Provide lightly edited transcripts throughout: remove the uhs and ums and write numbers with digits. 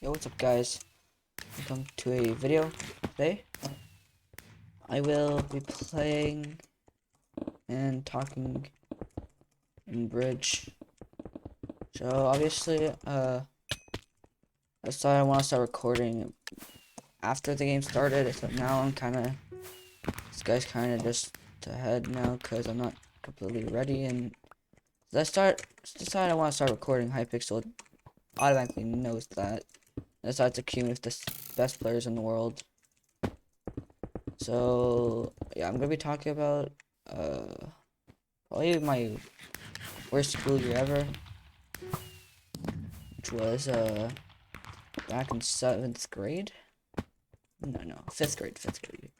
Yo, what's up guys? Welcome to a video. Today I will be playing and talking in Bridge. So obviously, I decided I want to start recording after the game started, so now I'm kinda, this guy's kinda just ahead now because I'm not completely ready, and decided I want to start recording. Hypixel automatically knows that. Decides to queue with the best players in the world. So yeah, I'm gonna be talking about probably my worst school year ever, which was back in 7th grade. No, 5th grade, 5th grade.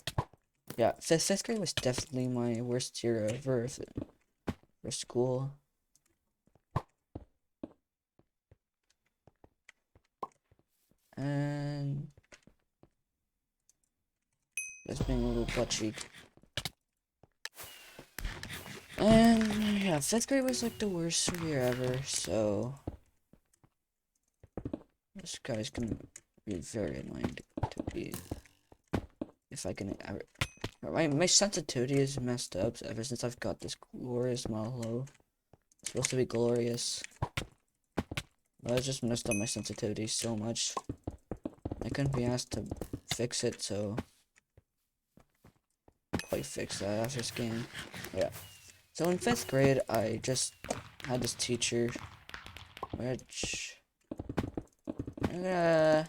Yeah, fifth grade was definitely my worst year ever for school. And just being a little butt cheek. And yeah, 5th grade was like the worst year ever, so this guy's gonna be very annoying to be if I can ever. My sensitivity is messed up ever since I've got this glorious Mahalo. It's supposed to be glorious. But I just messed up my sensitivity so much. I couldn't be asked to fix it, so I'll probably fix that after this game. Yeah. So in 5th grade, I just had this teacher, which I'm gonna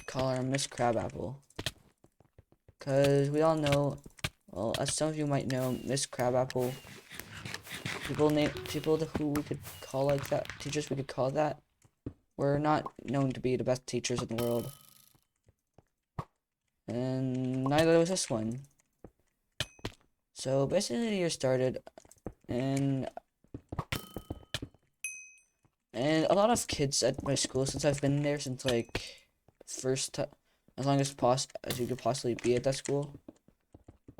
call her Miss Crabapple. Cause we all know, well, as some of you might know, Miss Crabapple, people who we could call like that, teachers we could call that, were not known to be the best teachers in the world. And neither was this one. So basically the year started, and a lot of kids at my school, since I've been there since like as long as you could possibly be at that school,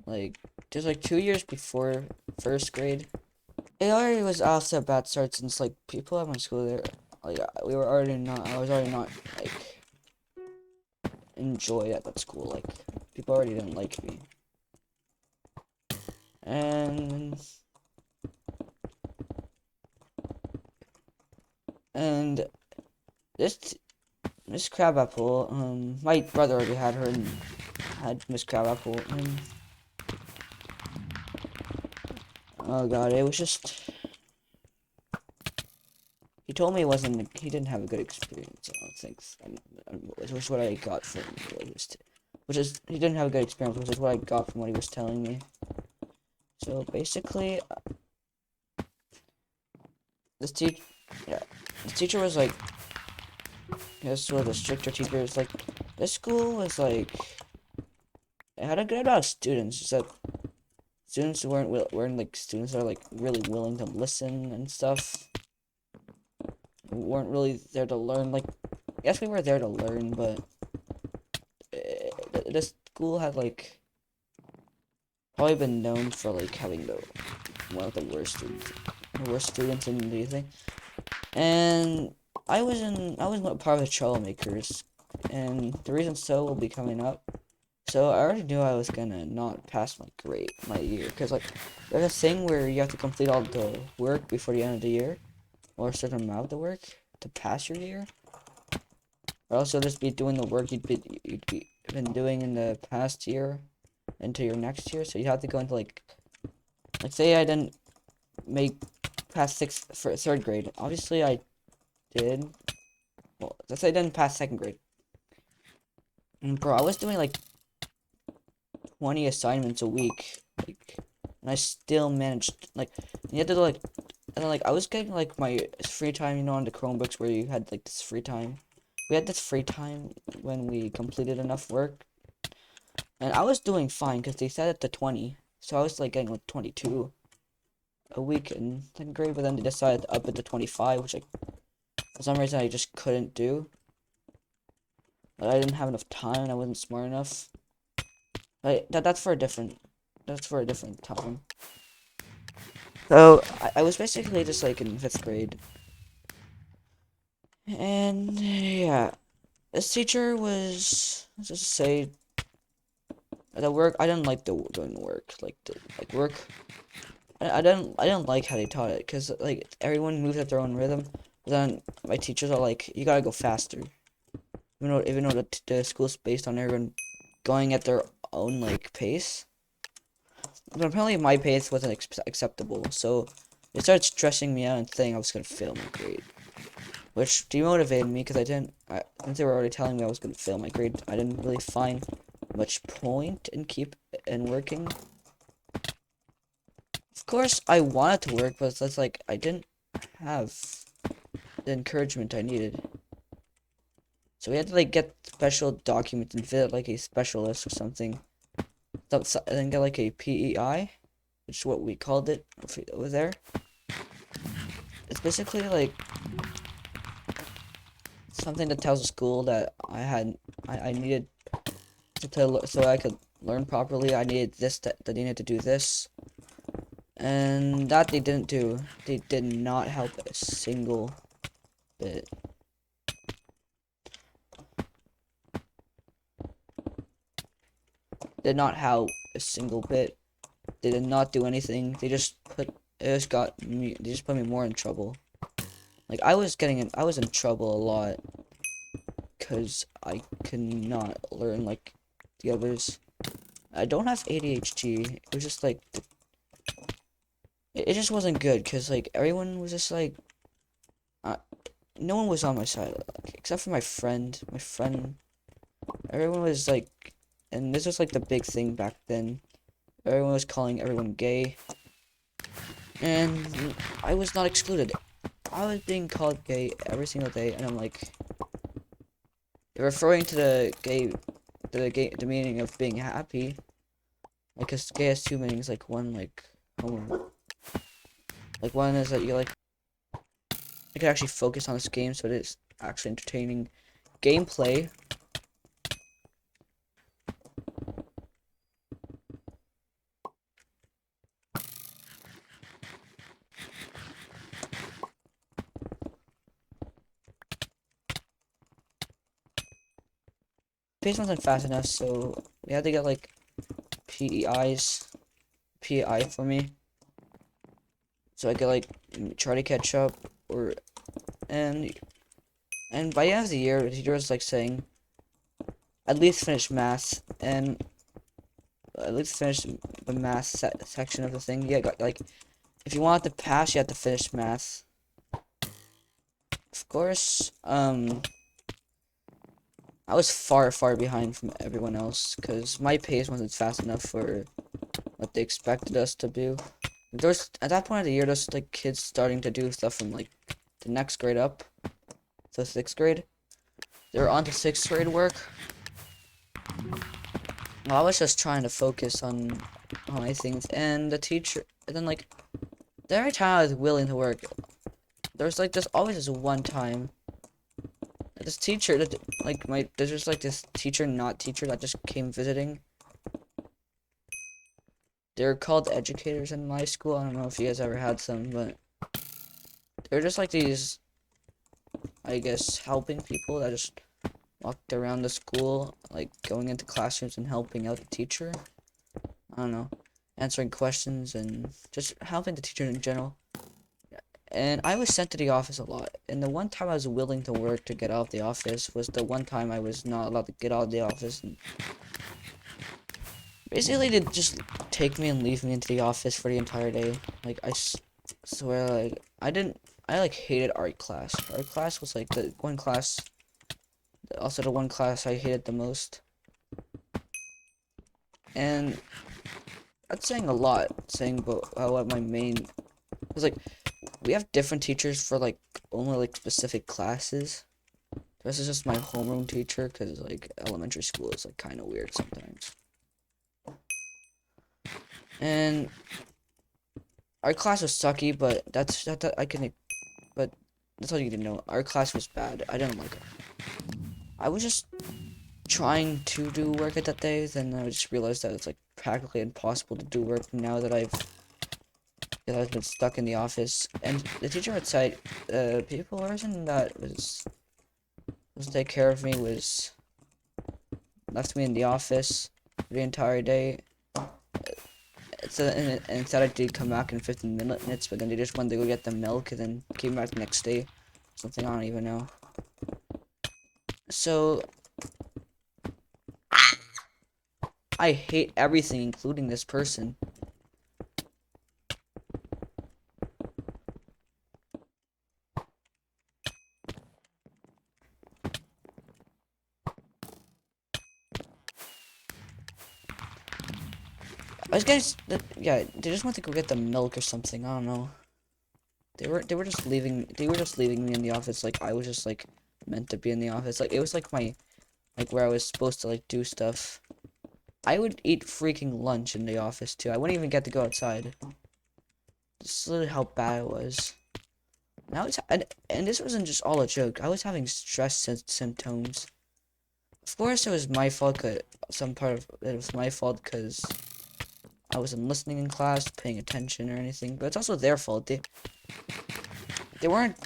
like just like 2 years before 1st grade, it already was off to a bad start since like people at my school there, like I was already not like enjoyed at that school. Like people already didn't like me, and and this Miss Crabapple, my brother already had her and had Miss Crabapple, and oh god, it was just, he told me he didn't have a good experience, I don't think, which was what I got from what he was, he didn't have a good experience, which is what I got from what he was telling me. So basically, this teacher, yeah, this teacher was like, this was a stricter teacher. It's like, this school was like, it had a good amount of students, just that students weren't like students that are like really willing to listen and stuff. We weren't really there to learn. Like, yes, we were there to learn, but this school had like probably been known for like having one of the worst students in the thing. And I was part of the troublemakers, and the reason so will be coming up. So I already knew I was gonna not pass my year, because like there's a thing where you have to complete all the work before the end of the year, or a certain amount of the work to pass your year, or else you'll just be doing the work you'd been doing in the past year into your next year. So you have to go into like say I didn't make past sixth for 3rd grade. Obviously I did. Well, let's say I didn't pass 2nd grade. And bro, I was doing like 20 assignments a week, like, and I still managed, like, you had to like, and then, like, I was getting like my free time, on the Chromebooks where you had like this free time. We had this free time when we completed enough work, and I was doing fine because they set it to 20, so I was like getting like 22 a week in 2nd grade, but then they decided to up it to 25, which like for some reason I just couldn't do. But I didn't have enough time and I wasn't smart enough. But that's for a different time. So I was basically just like in 5th grade, And yeah, this teacher was, let's just say, the work. I didn't like doing work, like work. I didn't like how they taught it, because like everyone moves at their own rhythm. But then my teachers are like, you gotta go faster. Even though the school's based on everyone going at their own like pace. But apparently my pace wasn't acceptable, so they started stressing me out and saying I was gonna fail my grade, which demotivated me because since they were already telling me I was gonna fail my grade, I didn't really find much point in working. Of course, I wanted to work, but it's like I didn't have the encouragement I needed. So we had to like get special documents and visit like a specialist or something. And then get like a PEI, which is what we called it over there. It's basically like something that tells the school that I needed so I could learn properly. I needed that they needed to do this, and that they didn't do. They did not help a single bit. Did not help a single bit. They did not do anything. They just put me more in trouble. Like I was in trouble a lot because I could not learn like the others. I don't have ADHD. It was just like it just wasn't good because like everyone was just like uh, no one was on my side like, except for my friend. Everyone was like, and this was like the big thing back then. Everyone was calling everyone gay, and I was not excluded. I was being called gay every single day, and I'm like, you're referring to the meaning of being happy. Like, cause gay has two meanings. Like one, like homo. Like one is that you can actually focus on this game, so it is actually entertaining gameplay. Pace wasn't fast enough, so we had to get like PEIs, PEI for me, so I could like try to catch up, or and and by the end of the year, the teacher was like saying, at least finish math, and at least finish the math section of the thing. Yeah, like if you want to pass, you have to finish math. Of course, I was far behind from everyone else because my pace wasn't fast enough for what they expected us to do. There's at that point of the year, there's like kids starting to do stuff from like the next grade up, so sixth grade. They're on to sixth grade work. Well, I was just trying to focus on my things, and the teacher, and then like every time I was willing to work, there's like just always this one time. This teacher that there's just like this teacher not teacher that just came visiting. They're called educators in my school. I don't know if you guys ever had some, but they're just like these, I guess, helping people that just walked around the school, like going into classrooms and helping out the teacher. I don't know, answering questions and just helping the teacher in general. And I was sent to the office a lot. And the one time I was willing to work to get out of the office was the one time I was not allowed to get out of the office. And basically, they just take me and leave me into the office for the entire day. Like, I swear, like, I, like, hated art class. Art class was, like, the one class, also the one class I hated the most. And that's saying a lot, saying about what my main, because, like, we have different teachers for, like, only, like, specific classes. This is just my homeroom teacher, because, like, elementary school is, like, kind of weird sometimes. And our class was sucky, but but that's all you need to know. Our class was bad. I didn't like it. I was just trying to do work at that day, then I just realized that it's, like, practically impossible to do work now that I've because I've been stuck in the office. And the teacher outside, the people person that was take care of me was left me in the office the entire day. So, and said I did come back in 15 minutes, but then they just wanted to go get the milk and then came back the next day. Something I don't even know. So I hate everything, including this person. I was guys, yeah, they just went to go get the milk or something. I don't know. They were just leaving. They were just leaving me in the office. Like I was just like meant to be in the office. Like it was like my where I was supposed to like do stuff. I would eat freaking lunch in the office too. I wouldn't even get to go outside. This is literally how bad it was. Now it's and this wasn't just all a joke. I was having stress symptoms. Of course, it was my fault. Cause some part of it was my fault because I wasn't listening in class, paying attention or anything. But it's also their fault. They weren't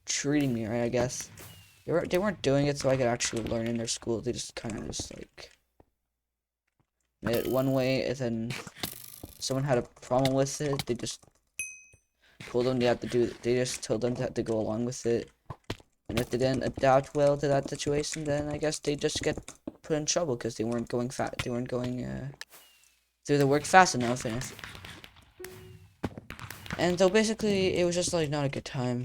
treating me right. I guess they weren't doing it so I could actually learn in their school. They just kind of just like made it one way, and then someone had a problem with it. They just told them they had to do. They just told them they had to go along with it. And if they didn't adapt well to that situation, then I guess they just get put in trouble because they weren't going They weren't going through the work fast enough, and so basically it was just like not a good time.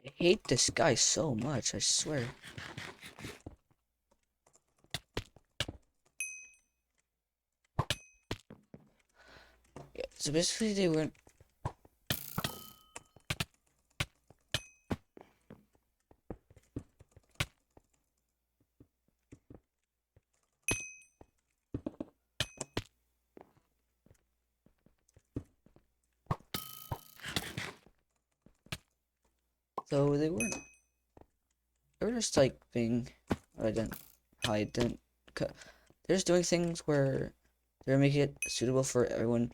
I hate this guy so much. I swear. Yeah, so basically they weren't. So they weren't. They were just like being. I didn't. I didn't. They're just doing things where they're making it suitable for everyone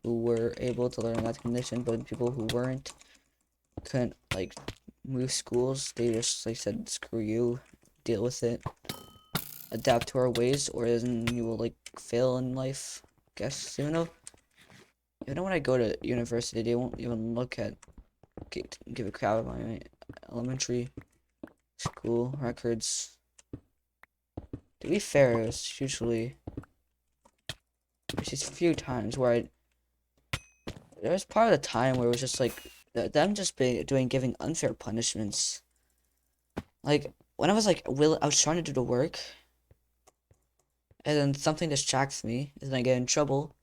who were able to learn that condition, but people who weren't couldn't like move schools. They just like said, "Screw you, deal with it, adapt to our ways, or then you will like fail in life." Guess even though when I go to university, they won't even look at give a crap about my elementary school records. To be fair, it was usually there's just a few times where there was part of the time where it was just like them just giving unfair punishments. Like when I was like I was trying to do the work, and then something distracts me, and then I get in trouble.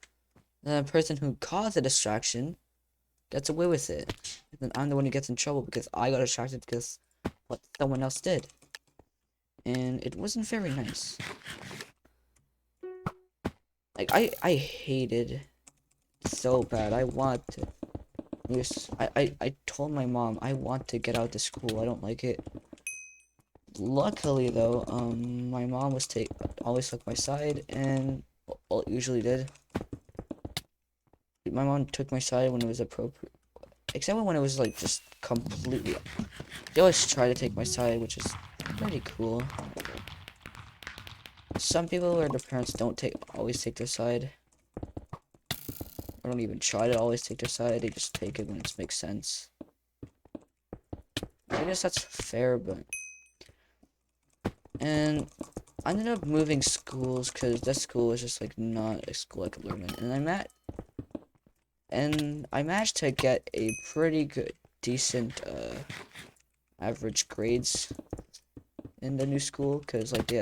And then the person who caused the distraction gets away with it. And then I'm the one who gets in trouble because I got distracted because what someone else did. And it wasn't very nice. Like I hated so bad. I want to I told my mom I want to get out of school. I don't like it. Luckily though, my mom always took my side and well, usually did. My mom took my side when it was appropriate, except when it was like just completely. They always try to take my side, which is pretty cool. Some people or their parents don't always take their side. Or don't even try to always take their side. They just take it when it makes sense. I guess that's fair, but and I ended up moving schools because that school was just like not a school I could learn in, and I managed to get a pretty good, decent, average grades in the new school because like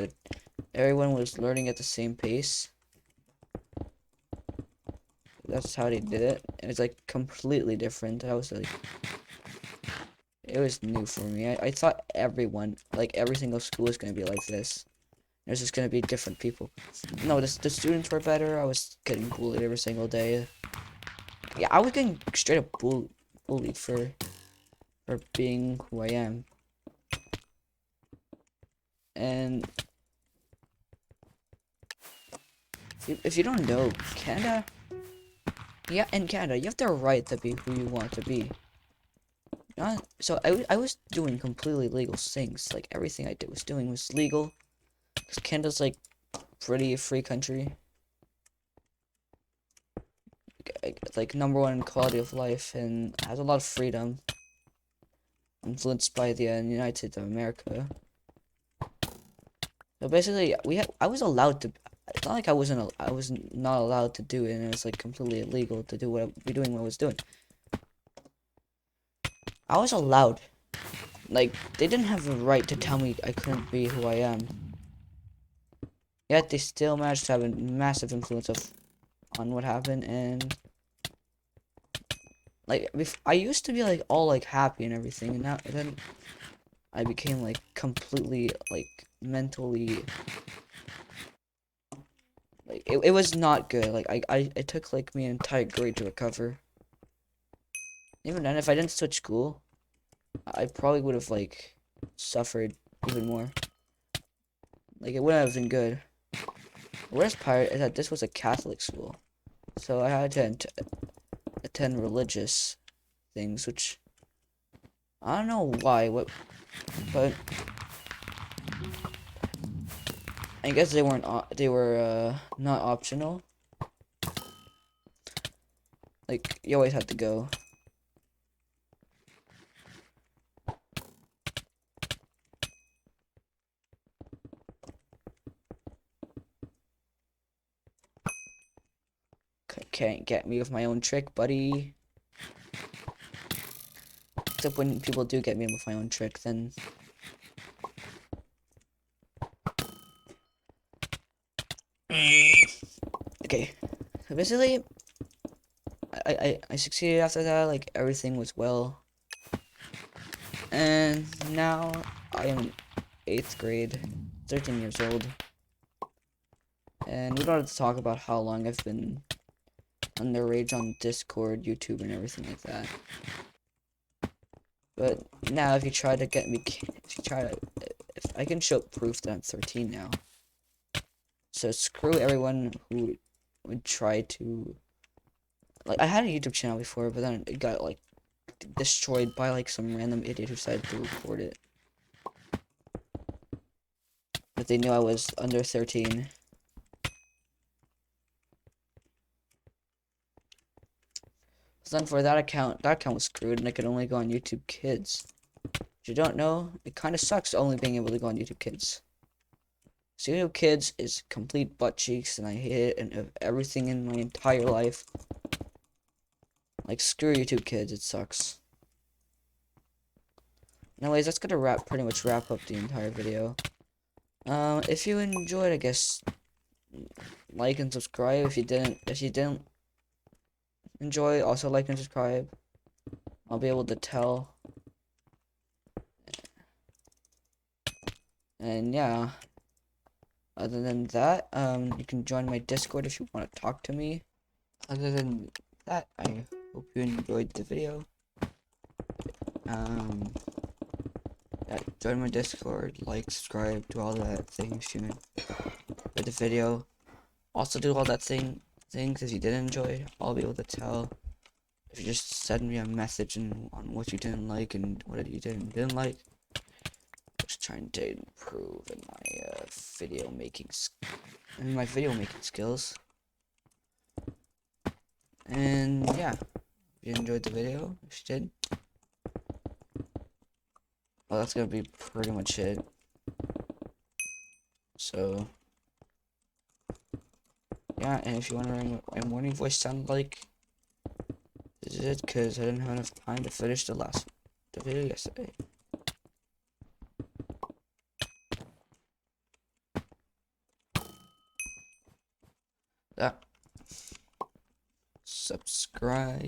everyone was learning at the same pace. That's how they did it, and it's like completely different. I was like, it was new for me. I thought everyone, like every single school, was gonna be like this. There's just gonna be different people. No, the students were better. I was getting bullied every single day. Yeah, I was getting straight up bullied for being who I am. And if you don't know, Canada, yeah, in Canada, you have the right to be who you want to be. Not so I was doing completely legal things. Like everything I did was doing was legal. Cause Canada's like pretty free country. Like number one in quality of life and has a lot of freedom. Influenced by the United States of America. So basically, I was allowed to. It's not like I was not allowed to do it, and it was like completely illegal to do be doing what I was doing. I was allowed. Like they didn't have the right to tell me I couldn't be who I am. Yet they still managed to have a massive influence on what happened, and like I used to be like all like happy and everything, and then I became like completely like mentally like it was not good. Like it took like me an entire grade to recover. Even then, if I didn't switch school, I probably would have like suffered even more. Like it wouldn't have been good. The worst part is that this was a Catholic school, so I had to attend religious things, which I don't know why. But I guess they weren't. They were not optional. Like you always had to go. Can't get me with my own trick, buddy. Except when people do get me with my own trick, then. Okay. So basically, I succeeded after that. Like everything was well. And now I am in 8th grade, 13 years old. And we don't have to talk about how long I've been underage on Discord, YouTube, and everything like that. But now, if you try to get me, if I can show proof that I'm 13 now. So screw everyone who would try to. Like, I had a YouTube channel before, but then it got like destroyed by like some random idiot who decided to report it. But they knew I was under 13. So then for that account was screwed, and I could only go on YouTube Kids. If you don't know, it kind of sucks only being able to go on YouTube Kids. So YouTube Kids is complete butt cheeks, and I hate it, and of everything in my entire life. Like, screw YouTube Kids, it sucks. Anyways, that's gonna pretty much wrap up the entire video. If you enjoyed, I guess, like and subscribe. If you didn't enjoy, also like and subscribe. I'll be able to tell. And yeah. Other than that, you can join my Discord if you want to talk to me. Other than that, I hope you enjoyed the video. Yeah, join my Discord, like, subscribe, do all that things if you enjoyed the video. Also do all that things if you didn't enjoy. I'll be able to tell if you just send me a message on what you didn't like and what you didn't like. Just trying to improve in my video making skills. And yeah, if you enjoyed the video, if you did, well, that's gonna be pretty much it. So yeah, and if you're wondering what my morning voice sounded like, this is it, because I didn't have enough time to finish the video yesterday. That subscribe.